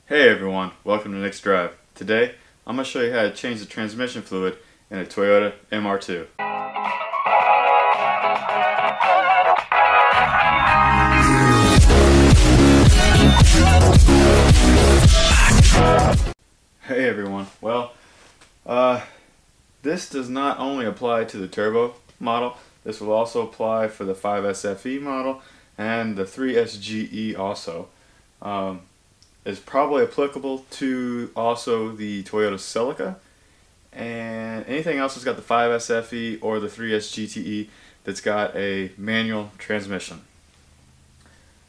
Hey everyone, welcome to Nick's Drive. Today, I'm going to show you how to change the transmission fluid in a Toyota MR2. Hey everyone, this does not only apply to the turbo model, this will also apply for the 5SFE model and the 3SGE also. Is probably applicable to also the Toyota Celica and anything else that's got the 5SFE or the 3SGT-E that's got a manual transmission.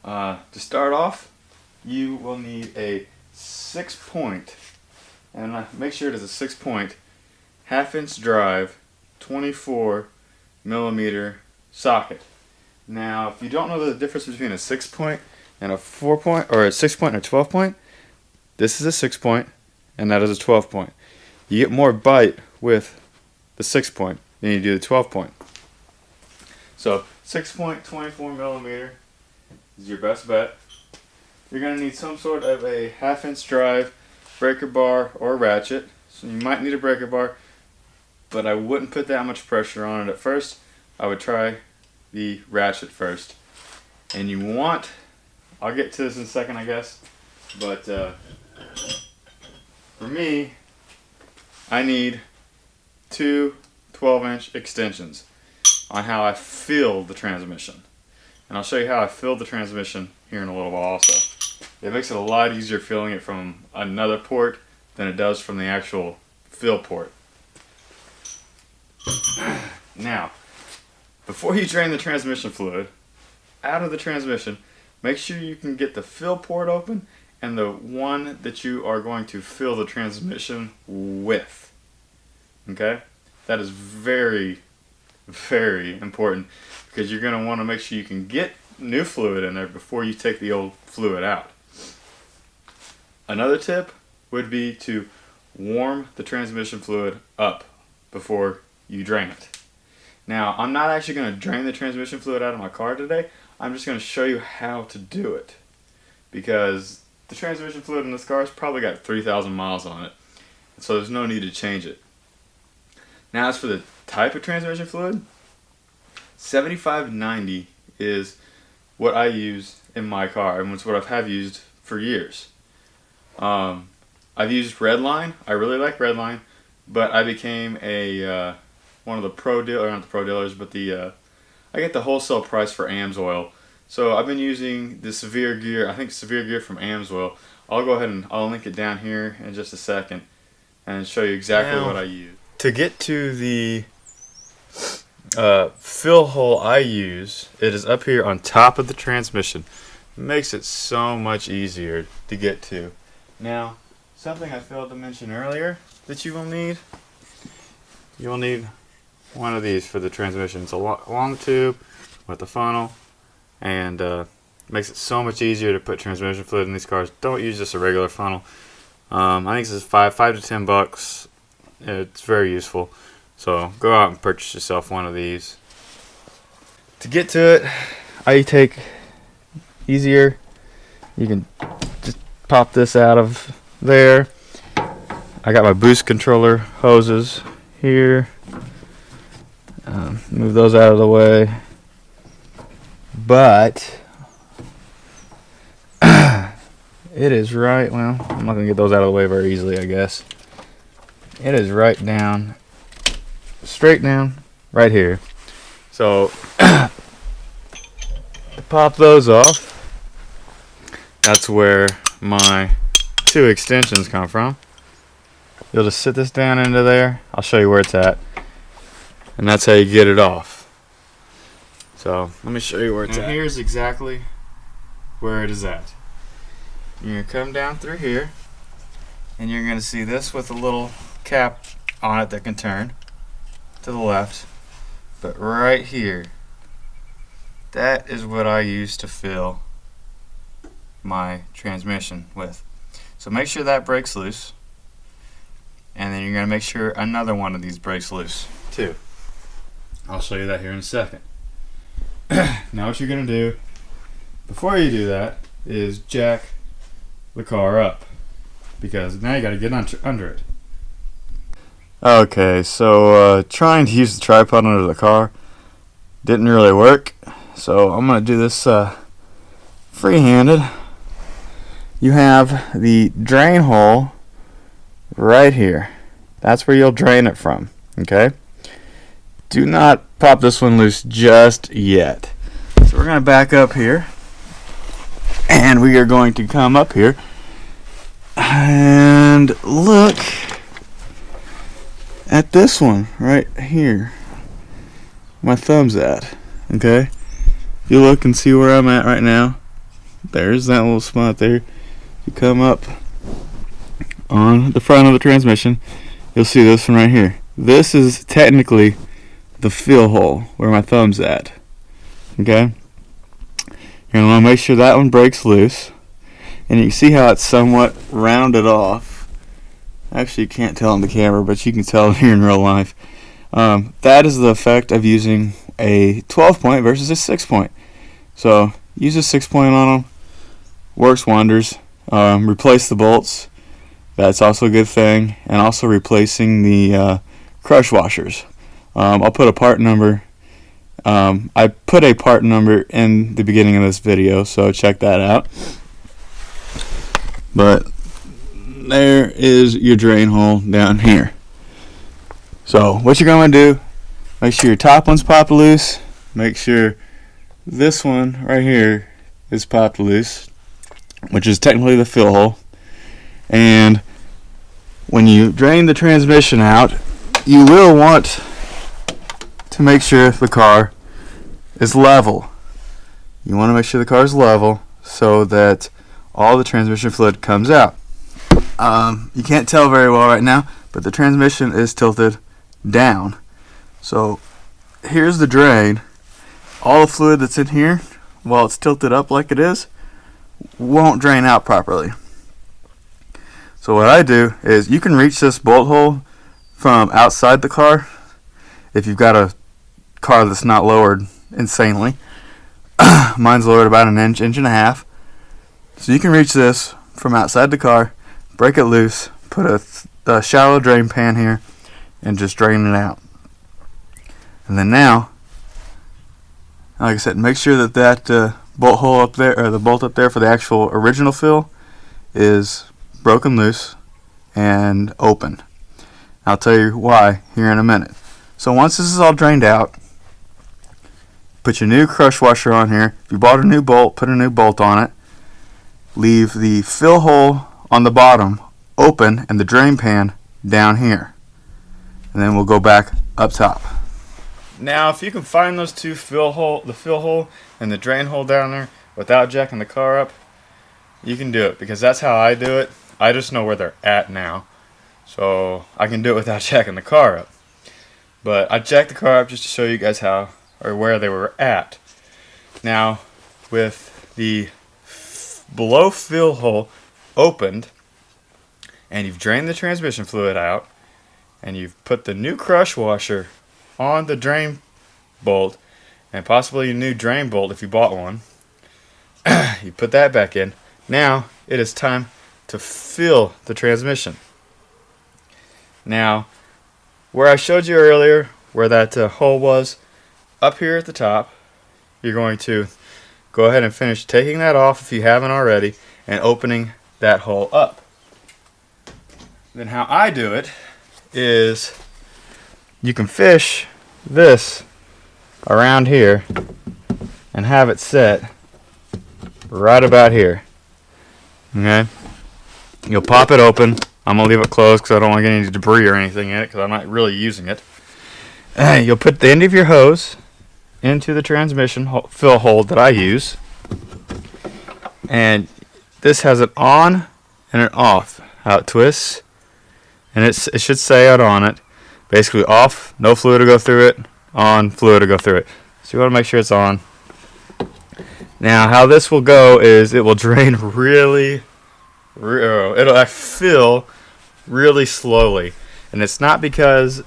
To start off, you will need a 6-point, and make sure it is a 6-point, half-inch drive, 24mm socket. Now, if you don't know the difference between a 6-point and a 4-point, or a 6-point and a 12-point, this is a 6-point and that is a 12-point. You get more bite with the 6-point than you do the 12-point. So 6-point 24mm is your best bet. You're going to need some sort of a half-inch drive, breaker bar, or ratchet. So you might need a breaker bar, but I wouldn't put that much pressure on it at first. I would try the ratchet first. And you want, I'll get to this in a second, I guess, but for me, I need two 12-inch extensions on how I feel the transmission. And I'll show you how I feel the transmission here in a little while also. It makes it a lot easier feeling it from another port than it does from the actual fill port. Now, before you drain the transmission fluid out of the transmission, make sure you can get the fill port open and the one that you are going to fill the transmission with. Okay? That is very, very important because you're going to want to make sure you can get new fluid in there before you take the old fluid out. Another tip would be to warm the transmission fluid up before you drain it. Now, I'm not actually going to drain the transmission fluid out of my car today. I'm just going to show you how to do it, because the transmission fluid in this car has probably got 3,000 miles on it, so there's no need to change it. Now, as for the type of transmission fluid, 7590 is what I use in my car, and it's what I have used for years. I've used Redline. I really like Redline, but I became a one of the pro dealers, not the pro dealers, but I get the wholesale price for Amsoil. So I've been using the Severe Gear, I think Severe Gear from Amsoil. I'll go ahead and I'll link it down here in just a second and show you exactly what I use. To get to the fill hole I use, it is up here on top of the transmission. It makes it so much easier to get to. Now, something I failed to mention earlier that you will need one of these for the transmission. It's a long tube with a funnel, and makes it so much easier to put transmission fluid in these cars. Don't use just a regular funnel. I think this is $5 to $10. It's very useful. So go out and purchase yourself one of these. To get to it, I take easier. You can just pop this out of there. I got my boost controller hoses here. Move those out of the way. But it is right, well, I'm not going to get those out of the way very easily, I guess. It is right down, straight down, right here. So, to pop those off, that's where my two extensions come from. You'll just sit this down into there. I'll show you where it's at. And that's how you get it off. So let me show you where it's at. Here's exactly where it is at. You're going to come down through here, and you're going to see this with a little cap on it that can turn to the left. But right here, that is what I use to fill my transmission with. So make sure that breaks loose, and then you're going to make sure another one of these breaks loose too. I'll show you that here in a second. Now what you're going to do before you do that is jack the car up. because now you got to get under it. Okay, so trying to use the tripod under the car didn't really work, so I'm going to do this free-handed. You have the drain hole right here. That's where you'll drain it from, okay? Do not pop this one loose just yet. So we're going to back up here, and we are going to come up here and look at this one right here. My thumb's at, okay? If you look and see where I'm at right now, there's that little spot there. You come up on the front of the transmission, you'll see this one right here. This is technically the fill hole where my thumb's at, okay? You're going to want to make sure that one breaks loose, and you can see how it's somewhat rounded off. Actually, you can't tell on the camera, but you can tell here in real life. That is the effect of using a 12-point versus a 6-point. So use a 6-point on them, works wonders. Replace the bolts, that's also a good thing, and also replacing the crush washers. I'll put a part number. I put a part number in the beginning of this video, so check that out. But there is your drain hole down here. So what you're going to do, make sure your top one's popped loose, make sure this one right here is popped loose, which is technically the fill hole. And when you drain the transmission out, you will want to make sure the car is level. You want to make sure the car is level so that all the transmission fluid comes out. You can't tell very well right now, but the transmission is tilted down. So here's the drain. All the fluid that's in here, while it's tilted up like it is, won't drain out properly. So what I do is, you can reach this bolt hole from outside the car if you've got a car that's not lowered insanely. Mine's lowered about an inch, inch and a half. So you can reach this from outside the car, break it loose, put a shallow drain pan here, and just drain it out. And then now, like I said, make sure that bolt hole up there, or the bolt up there for the actual original fill, is broken loose and open. I'll tell you why here in a minute. So once this is all drained out, put your new crush washer on here. If you bought a new bolt, put a new bolt on it. Leave the fill hole on the bottom open and the drain pan down here. And then we'll go back up top. Now, if you can find those two the fill hole and the drain hole down there without jacking the car up, you can do it, because that's how I do it. I just know where they're at now, so I can do it without jacking the car up. But I jacked the car up just to show you guys how, or where they were at. Now, with the below fill hole opened, and you've drained the transmission fluid out, and you've put the new crush washer on the drain bolt, and possibly a new drain bolt if you bought one, you put that back in. Now it is time to fill the transmission. Now, where I showed you earlier where that hole was, up here at the top, you're going to go ahead and finish taking that off if you haven't already, and opening that hole up. Then how I do it is, you can fish this around here and have it set right about here. Okay, you'll pop it open. I'm gonna leave it closed because I don't want to get any debris or anything in it, because I'm not really using it. You'll put the end of your hose into the transmission fill hole that I use, and this has an on and an off. How it twists, and it should say out on it, basically off, no fluid to go through it, on, fluid to go through it. So you want to make sure it's on. Now how this will go is, it will drain it'll fill really slowly. And it's not because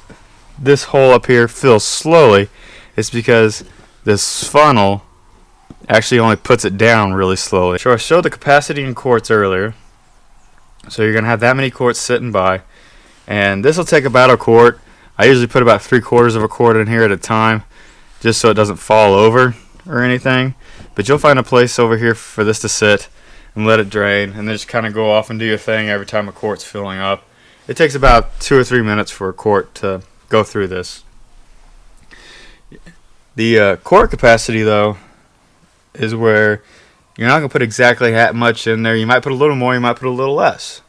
this hole up here fills slowly, it's because this funnel actually only puts it down really slowly. So I showed the capacity in quarts earlier. So you're going to have that many quarts sitting by, and this will take about a quart. I usually put about 3/4 of a quart in here at a time, just so it doesn't fall over or anything. But you'll find a place over here for this to sit and let it drain, and then just kind of go off and do your thing every time a quart's filling up. It takes about 2 or 3 minutes for a quart to go through this. The quart capacity, though, is where you're not going to put exactly that much in there. You might put a little more, you might put a little less.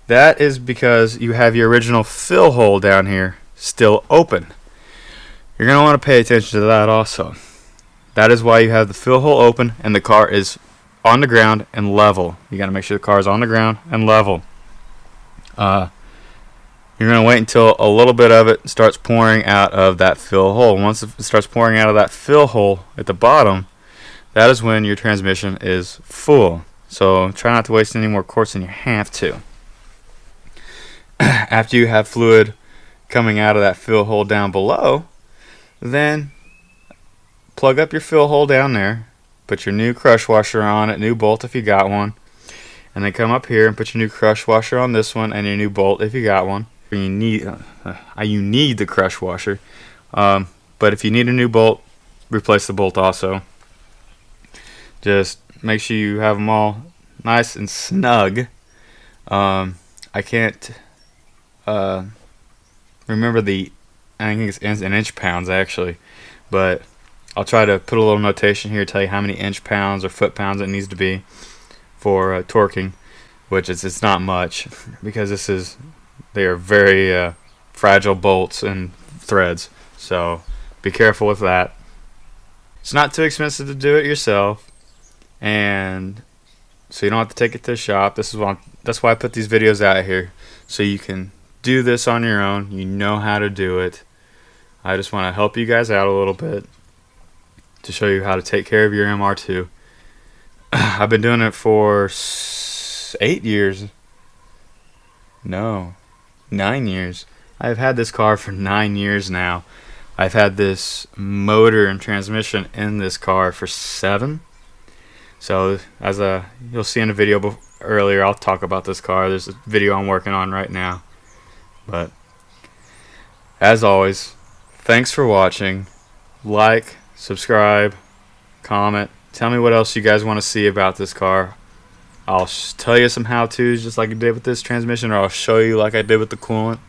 That is because you have your original fill hole down here still open. You're going to want to pay attention to that also. That is why you have the fill hole open and the car is on the ground and level. You got to make sure the car is on the ground and level. You're going to wait until a little bit of it starts pouring out of that fill hole. Once it starts pouring out of that fill hole at the bottom, that is when your transmission is full. So try not to waste any more quarts than you have to. After you have fluid coming out of that fill hole down below, then plug up your fill hole down there, put your new crush washer on it, new bolt if you got one, and then come up here and put your new crush washer on this one and your new bolt if you got one. You need the crush washer, but if you need a new bolt, replace the bolt also. Just make sure you have them all nice and snug. I can't remember I think it's in inch pounds actually, but I'll try to put a little notation here, tell you how many inch pounds or foot pounds it needs to be for torquing, which it's not much, because they are very fragile bolts and threads, so be careful with that. It's not too expensive to do it yourself, and so you don't have to take it to the shop. That's why I put these videos out here, so you can do this on your own. You know how to do it. I just want to help you guys out a little bit to show you how to take care of your MR2. I've been doing it for 8 years. No, 9 years. I've had this car for 9 years now. I've had this motor and transmission in this car for 7. So as you'll see in a video earlier, I'll talk about this car. There's a video I'm working on right now. But as always, thanks for watching. Like, subscribe, comment. Tell me what else you guys want to see about this car. I'll tell you some how-tos just like I did with this transmission, or I'll show you like I did with the coolant.